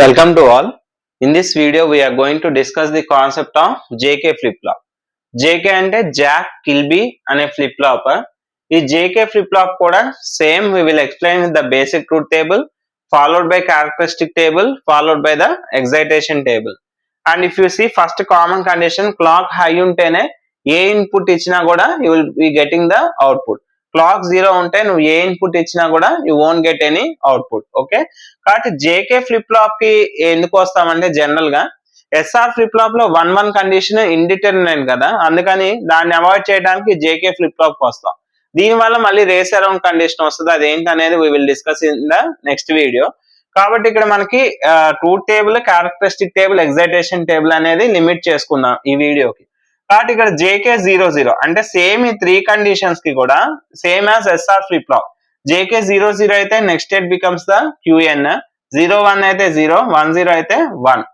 Welcome to all. In this video, we are going to discuss the concept of JK flip-flop. JK అంటే Jack Kilby అనే flip-flop. ఈ JK flip-flop కూడా same. We will explain the basic truth table, followed by characteristic table, followed by the excitation table. And if you see first common condition, clock high ఉంటేనే ఏ input ఇచ్చినా కూడా you will be getting the output. Clock 0 ఉంటే నువ్వు ఏ input ఇచ్చినా కూడా you won't get any output. Okay, కాబట్టి JK flip flop కి ఎందుకు వస్తామంటే జనరల్ గా ఎస్ఆర్ ఫ్లిప్ ఫ్లాప్ లో 1-1 కండిషన్ ఇండిటర్మినెంట్ కదా, అందుకని దాన్ని అవాయిడ్ చేయడానికి జేకే ఫ్లిప్ ఫ్లాప్ వస్తాం. దీనివల్ల మళ్ళీ రేస్ అరౌండ్ కండిషన్ వస్తుంది. అదేంటి అనేది we will discuss in the next video. కాబట్టి ఇక్కడ మనకి truth table, characteristic table, excitation table అనేది లిమిట్ చేసుకుందాం ఈ వీడియోకి. కాబట్టి ఇక్కడ జేకే 0-0 అంటే సేమ్ ఈ 3 కండిషన్స్ కి కూడా same as SR flip flop. JK 0-0 అయితే next state becomes the QN, 0-1 అయితే 0, 1-0 అయితే 1.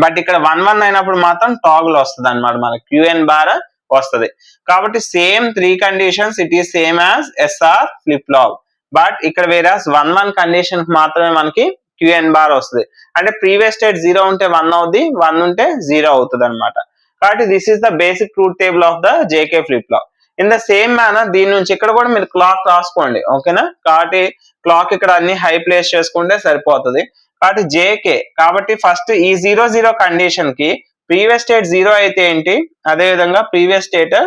బట్ ఇక్కడ 1-1 అయినప్పుడు మాత్రం టాగుల్ వస్తుంది అనమాట, మనకి క్యూఎన్ బార్ వస్తుంది. కాబట్టి same 3 conditions it is same as SR flip flop. But ఇక్కడ వేరే 1-1 కండిషన్ మాత్రమే మనకి క్యూఎన్ బార్ వస్తుంది. అంటే ప్రీవియస్ స్టేట్ 0 ఉంటే 1 అవుద్ది, 1 ఉంటే 0 అవుతుంది అనమాట. కాబట్టి this is the basic truth table of the JK flip flop. In the same manner దీని నుంచి ఇక్కడ కూడా మీరు క్లాక్ రాసుకోండి, ఓకేనా. కాబట్టి క్లాక్ ఇక్కడ అన్ని హై ప్లేస్ చేసుకుంటే సరిపోతుంది. కాబట్టి జేకే, కాబట్టి ఫస్ట్ ఈ 0-0 కండిషన్ కి ప్రీవియస్ స్టేట్ 0 అయితే ఏంటి, అదే విధంగా ప్రీవియస్ స్టేట్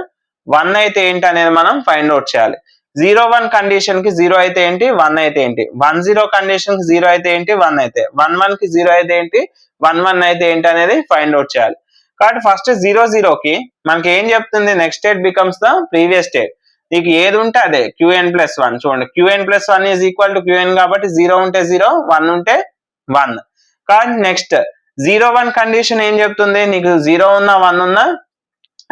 1 అయితే ఏంటి అనేది మనం ఫైండ్ అవుట్ చేయాలి. 0-1 కండిషన్ కి 0 అయితే ఏంటి, 1 అయితే ఏంటి, 1-0 కండిషన్ కి 0 అయితే ఏంటి, 1 అయితే, 1-1 కి 0 అయితే ఏంటి, 1-1 అయితే ఏంటి అనేది ఫైండ్ అవుట్ చేయాలి. కాబట్టి ఫస్ట్ 0-0 కి మనకి ఏం చెప్తుంది, next state becomes the previous state. నీకు ఏది ఉంటే అదే qn+1. చూడండి, qn+1 is equal to qn కాబట్టి 0 ఉంటే 0, 1 ఉంటే 1. కానీ నెక్స్ట్ 0-1 కండిషన్ ఏం చెప్తుంది, నీకు 0 ఉన్నా 1 ఉన్నా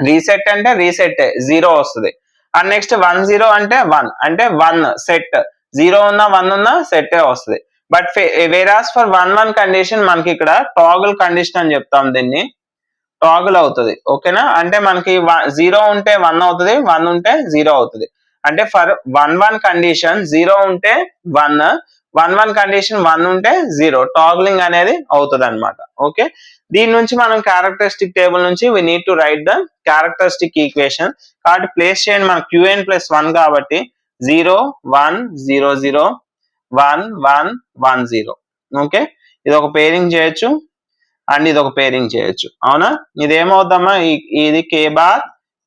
రీసెట్ అంటే రీసెట్ 0 వస్తుంది. అండ్ నెక్స్ట్ 1-0 అంటే 1 అంటే 1 సెట్, 0 ఉన్నా 1 ఉన్నా సెట్ వస్తుంది. బట్ వేరాస్ ఫర్ 1-1 కండిషన్ మనకి ఇక్కడ టాగుల్ కండిషన్ అని చెప్తాం, దీన్ని టాగుల్ అవుతుంది. ఓకేనా, అంటే మనకి 0 ఉంటే 1 అవుతుంది, 1 ఉంటే 0 అవుతుంది. అంటే ఫర్ 1-1 కండిషన్ 0 ఉంటే 1, 1-1 కండిషన్ 1 ఉంటే 0, టాగ్లింగ్ అనేది అవుతుంది అనమాట. ఓకే, దీని నుంచి మనం క్యారెక్టరిస్టిక్ టేబుల్ నుంచి we need to write the characteristic equation. కాబట్టి ప్లేస్ చేయండి, మన qn+1 కాబట్టి 0, 1, 0, 0, 1, 1, 1, 0. ఓకే, ఇది ఒక పేరింగ్ చేయొచ్చు అండ్ ఇది ఒక పేరింగ్ చేయొచ్చు, అవునా. ఇది ఏమవుతామా, ఇది k బార్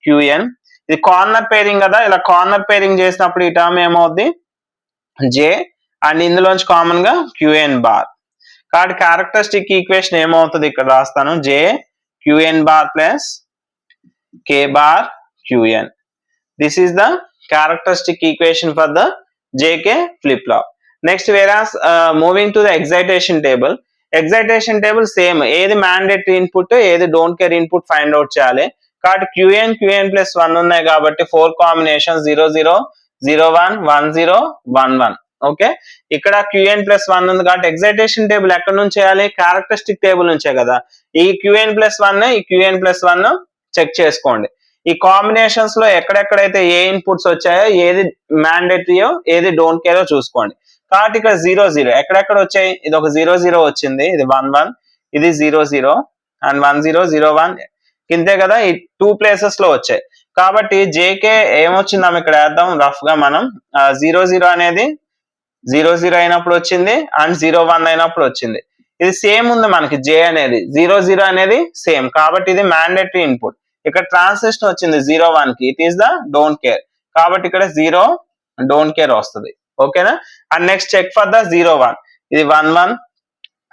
qn, ఇది కార్నర్ పేరింగ్ కదా, ఇలా కార్నర్ పేరింగ్ చేసినప్పుడు ఈ టర్మ్ ఏమవుద్ది j అండ్ ఇందులోంచి కామన్ గా qn బార్. కాబట్టి క్యారెక్టరిస్టిక్ ఈక్వేషన్ ఏమవుతుంది ఇక్కడ రాస్తాను, j qn bar plus k bar qn. This is the characteristic equation for the jk flip flop. Next whereas moving to the excitation table, excitation table same, ఏది mandatory input ఏది don't care input find out చేయాలి. కాబట్టి qn+1 ఉన్నాయి కాబట్టి 4 combination 0-0, 0-1, 1-0, 1-1. Okay, ఇక్కడ qn+1 ఉంది కాబట్టి excitation table ఎక్కడ నుంచి చేయాలి, క్యారెక్టరిస్టిక్ టేబుల్ నుంచే కదా. ఈ qn+1 ఈ qn+1 చెక్ చేసుకోండి. ఈ కాంబినేషన్స్ లో ఎక్కడెక్కడైతే ఏ ఇన్పుట్స్ వచ్చాయో, ఏది మ్యాండేటరీయో ఏది డోంట్ కేరో చూసుకోండి. కాబట్టి ఇక్కడ 0-0 ఎక్కడెక్కడ వచ్చాయి, ఇది ఒక 0-0 వచ్చింది, ఇది 1-1, ఇది 0-0 అండ్ 1-0, 0-1 కిందే కదా, ఈ 2 ప్లేసెస్ లో వచ్చాయి. కాబట్టి జేకే ఏమొచ్చిందాం ఇక్కడ వేద్దాం రఫ్ గా మనం. 0-0 అనేది 0-0 అయినప్పుడు వచ్చింది అండ్ 0-1 అయినప్పుడు వచ్చింది. ఇది సేమ్ ఉంది మనకి, జే అనేది 0-0 అనేది సేమ్, కాబట్టి ఇది మ్యాండేటరీ ఇన్పుట్. ఇక్కడ ట్రాన్సిషన్ వచ్చింది 0-1 కి, it is the don't care, కాబట్టి ఇక్కడ 0 డోంట్ కేర్ వస్తుంది. ఓకేనా, and next check for the 0-1, ఇది 1-1,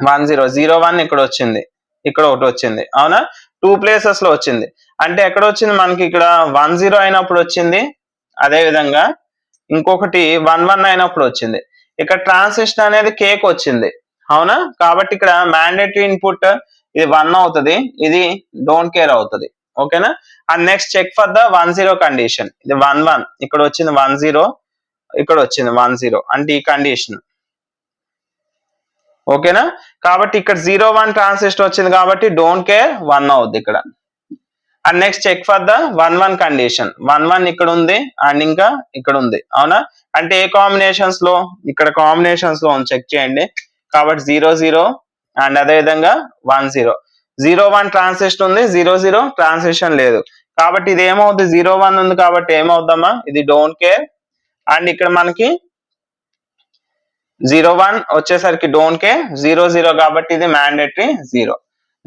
1-0, 0-1 ఇక్కడ వచ్చింది, ఇక్కడ ఒకటి వచ్చింది, అవునా. 2 ప్లేసెస్ లో వచ్చింది, అంటే ఎక్కడ వచ్చింది మనకి ఇక్కడ 1-0 అయినప్పుడు వచ్చింది, అదే విధంగా ఇంకొకటి 1-1 అయినప్పుడు వచ్చింది. ఇక్కడ ట్రాన్సిషన్ అనేది కేక్ వచ్చింది, అవునా. కాబట్టి ఇక్కడ మ్యాండేటరీ ఇన్పుట్ ఇది 1 అవుతుంది, ఇది డోంట్ కేర్ అవుతుంది. ఓకేనా, and next check for the 1-0 condition, ఇది 1-1 ఇక్కడ వచ్చింది, 1-0 ఇక్కడ వచ్చింది, 1-0 అంటే ఈ కండిషన్. ఓకేనా, కాబట్టి ఇక్కడ 0-1 ట్రాన్సిస్టర్ వచ్చింది కాబట్టి డోంట్ కేర్ 1 అవుద్ది ఇక్కడ. And next check for the 1-1 condition, 1-1 ఇక్కడ ఉంది అండ్ ఇంకా ఇక్కడ ఉంది, అవునా. అంటే ఏ కాంబినేషన్స్ లో, ఇక్కడ కాంబినేషన్స్ లో చెక్ చేయండి. కాబట్టి 0-0, అండ్ అదే విధంగా 1 0. 0 1 ట్రాన్సిషన్ ఉంది, 0 0 ట్రాన్సిషన్ లేదు. కాబట్టి ఇది ఏమవుతుంది, 0 1 ఉంది కాబట్టి ఏమవుతామా, ఇది డోంట్ కేర్. అండ్ ఇక్కడ మనకి 0 1 వచ్చేసరికి డోంట్ కేర్, 0 0 కాబట్టి ఇది mandatory 0.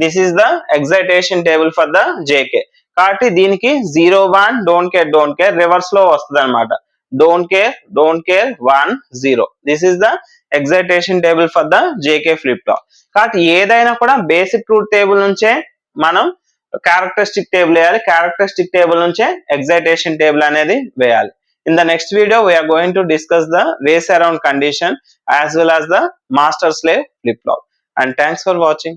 This is the excitation table for the JK. కాబట్టి దీనికి 0 1 డోంట్ కేర్ రివర్స్ లో వస్తుంది అనమాట. Don't care 1 0. This is the excitation table for the JK flip flop. కాబట్టి ఏదైనా కూడా బేసిక్ ట్రూత్ టేబుల్ నుంచే మనం క్యారెక్టరిస్టిక్ టేబుల్ వేయాలి, క్యారెక్టరిస్టిక్ టేబుల్ నుంచే ఎగ్జైటేషన్ టేబుల్ అనేది వేయాలి. In the next video, we are going to discuss the race around condition as well as the master slave flip flop. And thanks for watching.